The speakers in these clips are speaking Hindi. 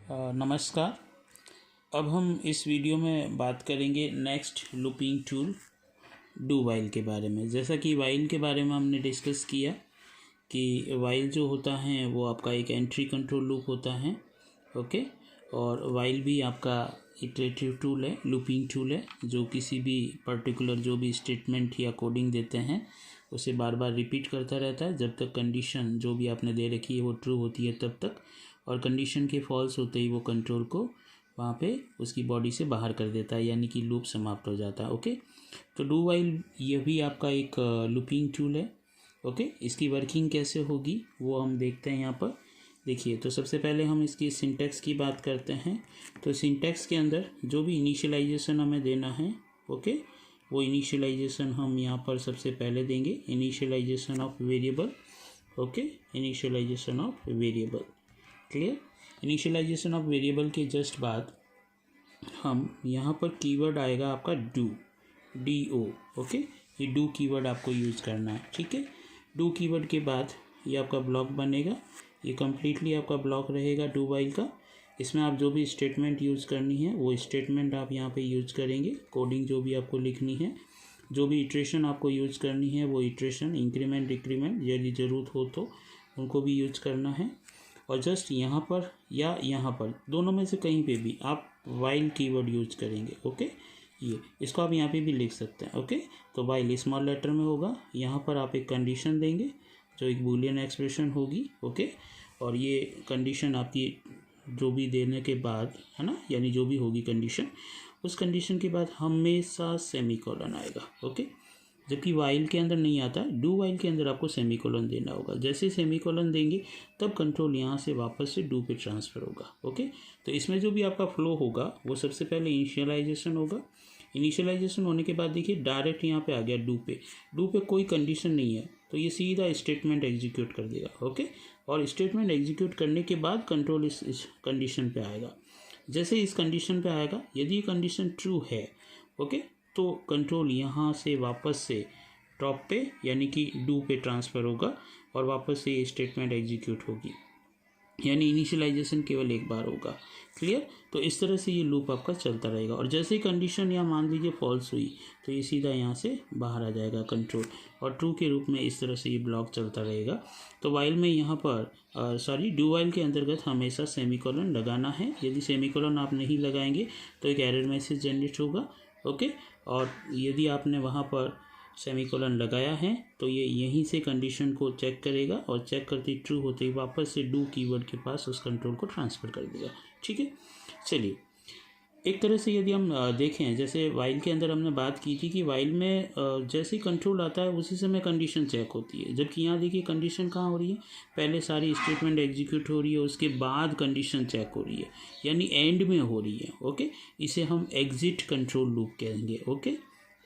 नमस्कार। अब हम इस वीडियो में बात करेंगे next looping tool do while के बारे में। जैसा कि वाइल के बारे में हमने डिस्कस किया कि वाइल जो होता है वो आपका एक एंट्री कंट्रोल लूप होता है, ओके। और वाइल भी आपका इटरेटिव टूल है, लूपिंग टूल है, जो किसी भी पर्टिकुलर जो भी स्टेटमेंट या कोडिंग देते हैं उसे बार बार रिपीट करता रहता है जब तक कंडीशन जो भी आपने दे रखी है वो ट्रू होती है तब तक, और कंडीशन के फॉल्स होते ही वो कंट्रोल को वहाँ पे उसकी बॉडी से बाहर कर देता है, यानी कि लूप समाप्त हो जाता है, ओके। तो डू वाइल ये भी आपका एक लूपिंग टूल है, ओके। इसकी वर्किंग कैसे होगी वो हम देखते हैं यहाँ पर। देखिए, तो सबसे पहले हम इसकी सिंटैक्स की बात करते हैं। तो सिंटैक्स के अंदर जो भी इनिशियलाइजेशन हमें देना है, ओके, वो इनिशियलाइजेशन हम यहाँ पर सबसे पहले देंगे, initialization of variable, okay, initialization of variable, clear. Initialization of variable के जस्ट बाद हम यहाँ पर कीवर्ड आएगा आपका डू, DO, ओके। ये डू कीवर्ड आपको यूज़ करना है, ठीक है। डू कीवर्ड के बाद ये आपका ब्लॉक बनेगा, ये कम्प्लीटली आपका ब्लॉक रहेगा डू वाइल का। इसमें आप जो भी स्टेटमेंट यूज़ करनी है वो स्टेटमेंट आप यहाँ पे यूज़ करेंगे, कोडिंग जो भी आपको लिखनी है, जो भी इटरेशन आपको यूज़ करनी है वो इटरेशन, इंक्रीमेंट डिक्रीमेंट यदि ज़रूरत हो तो उनको भी यूज़ करना है। और जस्ट यहाँ पर या यहाँ पर दोनों में से कहीं पे भी आप वाइल कीवर्ड यूज करेंगे, ओके। ये इसको आप यहाँ पे भी लिख सकते हैं, ओके। तो वाइल स्मॉल लेटर में होगा, यहाँ पर आप एक कंडीशन देंगे जो एक बूलियन एक्सप्रेशन होगी, ओके। और ये कंडीशन आपकी जो भी देने के बाद है ना, यानी जो भी होगी कंडीशन, उस कंडीशन के बाद हमेशा सेमीकोलन आएगा, ओके। जबकि वाइल के अंदर नहीं आता है, डू वाइल के अंदर आपको सेमीकोलन देना होगा। जैसे सेमीकोलन देंगे तब कंट्रोल यहाँ से वापस से डू पे ट्रांसफ़र होगा, ओके। तो इसमें जो भी आपका फ्लो होगा वो सबसे पहले इनिशियलाइजेशन होगा। इनिशियलाइजेशन होने के बाद देखिए डायरेक्ट यहाँ पे आ गया डू पे। डू पे कोई कंडीशन नहीं है तो ये सीधा स्टेटमेंट एग्जीक्यूट कर देगा, ओके। और स्टेटमेंट एग्जीक्यूट करने के बाद कंट्रोल इस कंडीशन पे आएगा। जैसे इस कंडीशन पे आएगा, यदि कंडीशन ट्रू है, ओके, तो कंट्रोल यहाँ से वापस से टॉप पे यानी कि डू पे ट्रांसफ़र होगा और वापस से ये स्टेटमेंट एग्जीक्यूट होगी, यानी इनिशियलाइजेशन केवल एक बार होगा, क्लियर। तो इस तरह से ये लूप आपका चलता रहेगा। और जैसे ही कंडीशन या मान लीजिए फॉल्स हुई तो ये सीधा यहाँ से बाहर आ जाएगा कंट्रोल, और ट्रू के रूप में इस तरह से ये ब्लॉक चलता रहेगा। तो वाइल में यहाँ पर डू वाइल के अंतर्गत हमेशा सेमीकोलन लगाना है। यदि सेमीकोलन आप नहीं लगाएंगे तो एक एरर मैसेज जनरेट होगा, ओके। और यदि आपने वहाँ पर सेमीकोलन लगाया है तो ये यहीं से कंडीशन को चेक करेगा और चेक करते ही ट्रू होते ही वापस से डू कीवर्ड के पास उस कंट्रोल को ट्रांसफ़र कर देगा, ठीक है। चलिए, एक तरह से यदि हम देखें, जैसे वाइल के अंदर हमने बात की थी कि वाइल में जैसे ही कंट्रोल आता है उसी समय कंडीशन चेक होती है, जबकि यहाँ देखिए कंडीशन कहाँ हो रही है, पहले सारी स्टेटमेंट एग्जीक्यूट हो रही है, उसके बाद कंडीशन चेक हो रही है, यानी एंड में हो रही है, ओके। इसे हम एग्जिट कंट्रोल लूप कहेंगे, okay,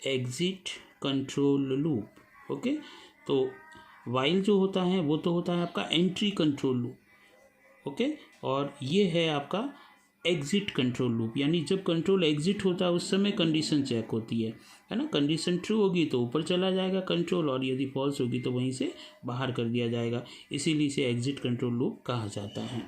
exit control loop, okay. तो वाइल जो होता है वो तो होता है आपका एंट्री कंट्रोल लूप, ओके। और ये है आपका एग्जिट कंट्रोल लूप, यानी जब कंट्रोल एग्जिट होता है उस समय कंडीशन चेक होती है ना। कंडीशन ट्रू होगी तो ऊपर चला जाएगा कंट्रोल, और यदि फॉल्स होगी तो वहीं से बाहर कर दिया जाएगा, इसीलिए इसे एग्जिट कंट्रोल लूप कहा जाता है।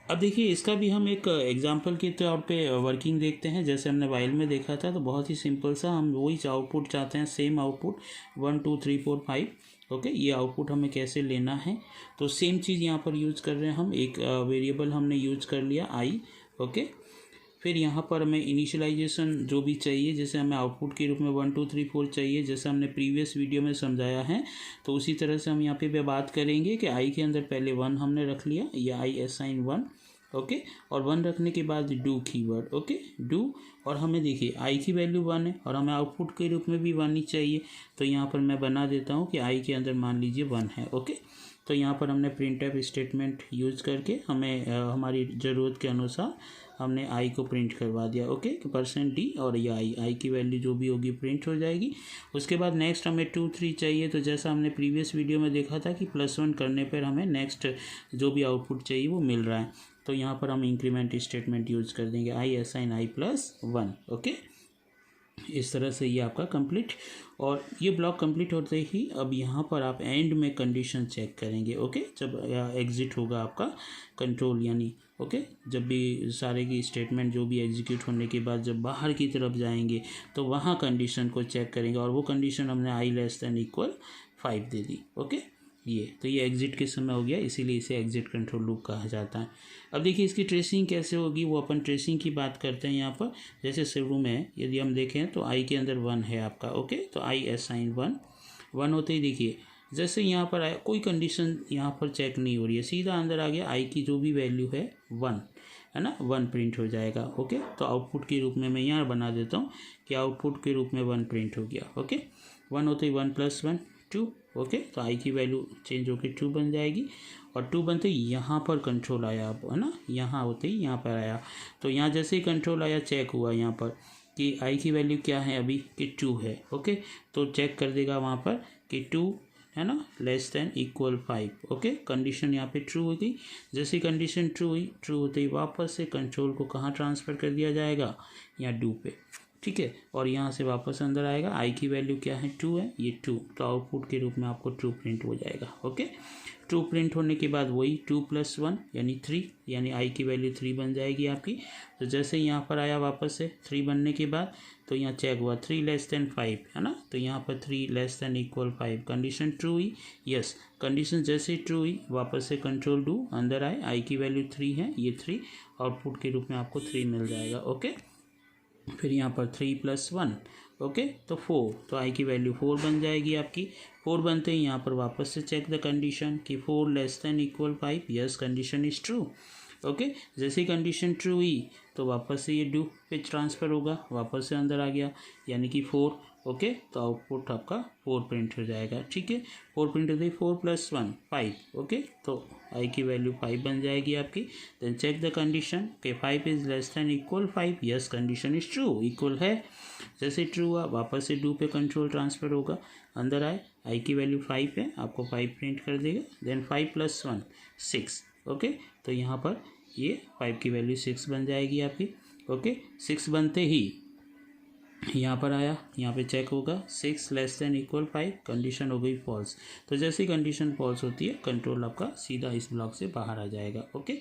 अब देखिए, इसका भी हम एक एग्जांपल के तौर पे वर्किंग देखते हैं। जैसे हमने वाइल में देखा था तो बहुत ही सिंपल सा, हम वही आउटपुट चाहते हैं, सेम आउटपुट 1 2 3 4 5, ओके। ये आउटपुट हमें कैसे लेना है, तो सेम चीज़ यहाँ पर यूज़ कर रहे हैं हम। एक वेरिएबल हमने यूज़ कर लिया आई, ओके। फिर यहाँ पर हमें इनिशियलाइजेशन जो भी चाहिए, जैसे हमें आउटपुट के रूप में 1 2 3 4 चाहिए, जैसे हमने प्रीवियस वीडियो में समझाया है, तो उसी तरह से हम यहाँ पे बात करेंगे कि आई के अंदर पहले 1 हमने रख लिया, या आई असाइन 1, ओके। और 1 रखने के बाद डू कीवर्ड, ओके, डू। और हमें देखिए आई की वैल्यू 1 है और हमें आउटपुट के रूप में भी 1 ही चाहिए, तो यहाँ पर मैं बना देता हूँ कि आई के अंदर मान लीजिए 1 है, ओके। तो यहाँ पर हमने प्रिंटफ स्टेटमेंट यूज़ करके हमें हमारी ज़रूरत के अनुसार हमने आई को प्रिंट करवा दिया, ओके, %d, और ये आई की वैल्यू जो भी होगी प्रिंट हो जाएगी। उसके बाद नेक्स्ट हमें 2 3 चाहिए, तो जैसा हमने प्रीवियस वीडियो में देखा था कि +1 करने पर हमें नेक्स्ट जो भी आउटपुट चाहिए वो मिल रहा है, तो यहाँ पर हम इंक्रीमेंट स्टेटमेंट यूज़ कर देंगे, आई असाइन आई +1, ओके। इस तरह से ये आपका कंप्लीट, और ये ब्लॉक कंप्लीट होते ही अब यहाँ पर आप एंड में कंडीशन चेक करेंगे। ओके, जब एग्जिट होगा आपका कंट्रोल यानी ओके, जब भी सारे की स्टेटमेंट जो भी एग्जीक्यूट होने के बाद जब बाहर की तरफ जाएंगे तो वहाँ कंडीशन को चेक करेंगे, और वो कंडीशन हमने आई लेस दैन इक्वल 5 दे दी। ओके, ये एग्जिट के समय हो गया, इसीलिए इसे एग्जिट कंट्रोल लूप कहा जाता है। अब देखिए इसकी ट्रेसिंग कैसे होगी, वो अपन ट्रेसिंग की बात करते हैं यहाँ पर। जैसे शुरू में यदि हम देखें तो आई के अंदर 1 है आपका। ओके, तो आई असाइन 1 होते ही देखिए जैसे यहाँ पर आया, कोई कंडीशन यहाँ पर चेक नहीं हो रही है, सीधा अंदर आ गया, आई की जो भी वैल्यू है 1 है ना, 1 प्रिंट हो जाएगा। ओके, तो आउटपुट के रूप में मैं यहाँ बना देता हूँ कि आउटपुट के रूप में 1 प्रिंट हो गया। ओके, 1 होते ही 1 + 1 2। ओके, तो आई की वैल्यू चेंज होकर 2 बन जाएगी, और 2 बनते ही यहाँ पर कंट्रोल आया अब, है ना, यहाँ होते ही यहाँ पर आया, तो यहाँ जैसे ही कंट्रोल आया चेक हुआ यहाँ पर कि आई की वैल्यू क्या है अभी कि 2 है। ओके, तो चेक कर देगा वहाँ पर कि 2 है ना less than equal 5। Okay, condition यहाँ पे ट्रू हो गई। जैसे कंडीशन ट्रू हुई, ट्रू होते ही वापस से कंट्रोल को कहाँ ट्रांसफ़र कर दिया जाएगा, यहाँ डू पे। ठीक है, और यहाँ से वापस अंदर आएगा, आई की वैल्यू क्या है 2 है, ये 2, तो आउटपुट के रूप में आपको ट्रू प्रिंट हो जाएगा। ओके, ट्रू प्रिंट होने के बाद वही 2 + 1 यानी 3, यानी आई की वैल्यू 3 बन जाएगी आपकी। तो जैसे यहाँ पर आया वापस से 3 बनने के बाद, तो यहाँ चेक हुआ 3 लेस दैन 5 है ना, तो यहाँ पर 3 less than equal 5, condition true हुई। यस, कंडीशन जैसे ट्रू हुई वापस से कंट्रोल डू अंदर आए, आई की वैल्यू 3 है, ये 3 आउटपुट के रूप में आपको 3 मिल जाएगा। ओके, फिर यहाँ पर 3 + 1 ओके, तो 4, तो आई की वैल्यू 4 बन जाएगी आपकी। 4 बनते ही यहाँ पर वापस से चेक द कंडीशन कि 4 less than equal 5, yes condition is true. Okay, जैसे ही कंडीशन ट्रू हुई तो वापस से ये डू पे ट्रांसफ़र होगा, वापस से अंदर आ गया यानी कि 4। ओके, तो आउटपुट आपका 4 प्रिंट हो जाएगा। ठीक है, 4 प्रिंट हो गई, 4 + 1 5। ओके, तो आई की वैल्यू 5 बन जाएगी आपकी। देन चेक द कंडीशन कि 5 is less than equal 5, yes condition is true, equal है। जैसे ट्रू हुआ वापस से डू पे कंट्रोल ट्रांसफ़र होगा, अंदर आए, आई की वैल्यू 5 है, आपको 5 प्रिंट कर देगा। देन 5 + 1 6। ओके, तो यहाँ पर ये 5 की वैल्यू 6 बन जाएगी आपकी। ओके, 6 बनते ही यहाँ पर आया, यहाँ पे चेक होगा 6 लेस दैन इक्वल 5, कंडीशन हो गई फॉल्स। तो जैसी कंडीशन फॉल्स होती है कंट्रोल आपका सीधा इस ब्लॉक से बाहर आ जाएगा। ओके,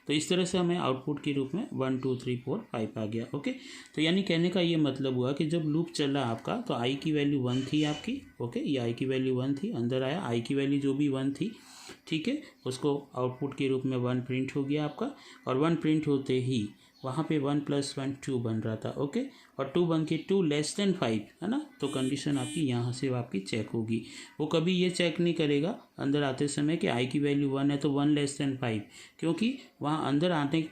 तो इस तरह से हमें आउटपुट के रूप में 1 2 3 4 5 आ गया। ओके, तो यानी कहने का ये मतलब हुआ कि जब लूप चला आपका तो आई की वैल्यू 1 थी आपकी। ओके, ये आई की वैल्यू 1 थी, अंदर आया, आई की वैल्यू जो भी 1 थी, ठीक है, उसको आउटपुट के रूप में 1 प्रिंट हो गया आपका, और 1 प्रिंट होते ही वहाँ पे 1 + 1 2 बन रहा था। ओके, और 2 बन के 2 लेस दैन 5 है ना, तो कंडीशन आपकी यहाँ से आपकी चेक होगी। वो कभी ये चेक नहीं करेगा अंदर आते समय कि आई की वैल्यू 1 है तो 1 लेस दैन 5, क्योंकि वहाँ अंदर आने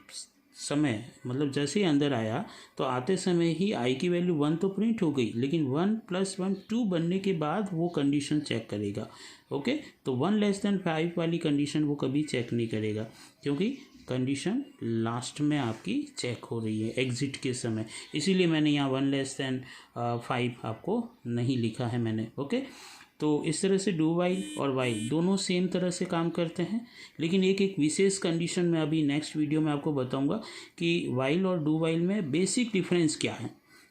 समय मतलब जैसे ही अंदर आया तो आते समय ही आई की वैल्यू 1 तो प्रिंट हो गई, लेकिन 1 + 1 2 बनने के बाद वो कंडीशन चेक करेगा। ओके, तो 1 लेस दैन 5 वाली कंडीशन वो कभी चेक नहीं करेगा, क्योंकि कंडीशन लास्ट में आपकी चेक हो रही है एग्जिट के समय, इसीलिए मैंने यहाँ 1 लेस दैन 5 आपको नहीं लिखा है मैंने। ओके, तो इस तरह से डू वाइल और वाइल दोनों सेम तरह से काम करते हैं, लेकिन एक विशेष कंडीशन में अभी नेक्स्ट वीडियो में आपको बताऊंगा कि वाइल और डू वाइल में बेसिक डिफरेंस क्या है।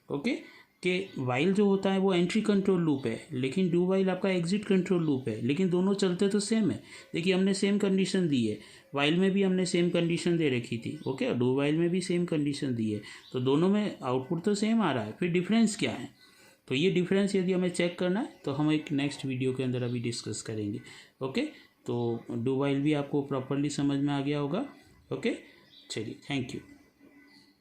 ओके, कि वाइल जो होता है वो एंट्री कंट्रोल लूप है, लेकिन डू वाइल आपका एग्जिट कंट्रोल लूप है, लेकिन दोनों चलते तो सेम है। देखिए हमने सेम कंडीशन दी है, वाइल में भी हमने सेम कंडीशन दे रखी थी। ओके, डू वाइल में भी सेम कंडीशन दी है, तो दोनों में आउटपुट तो सेम आ रहा है, फिर डिफरेंस क्या है, तो ये डिफरेंस यदि हमें चेक करना है तो हम एक नेक्स्ट वीडियो के अंदर अभी डिस्कस करेंगे। ओके, तो डू वाइल भी आपको प्रॉपरली समझ में आ गया होगा। ओके, चलिए, थैंक यू।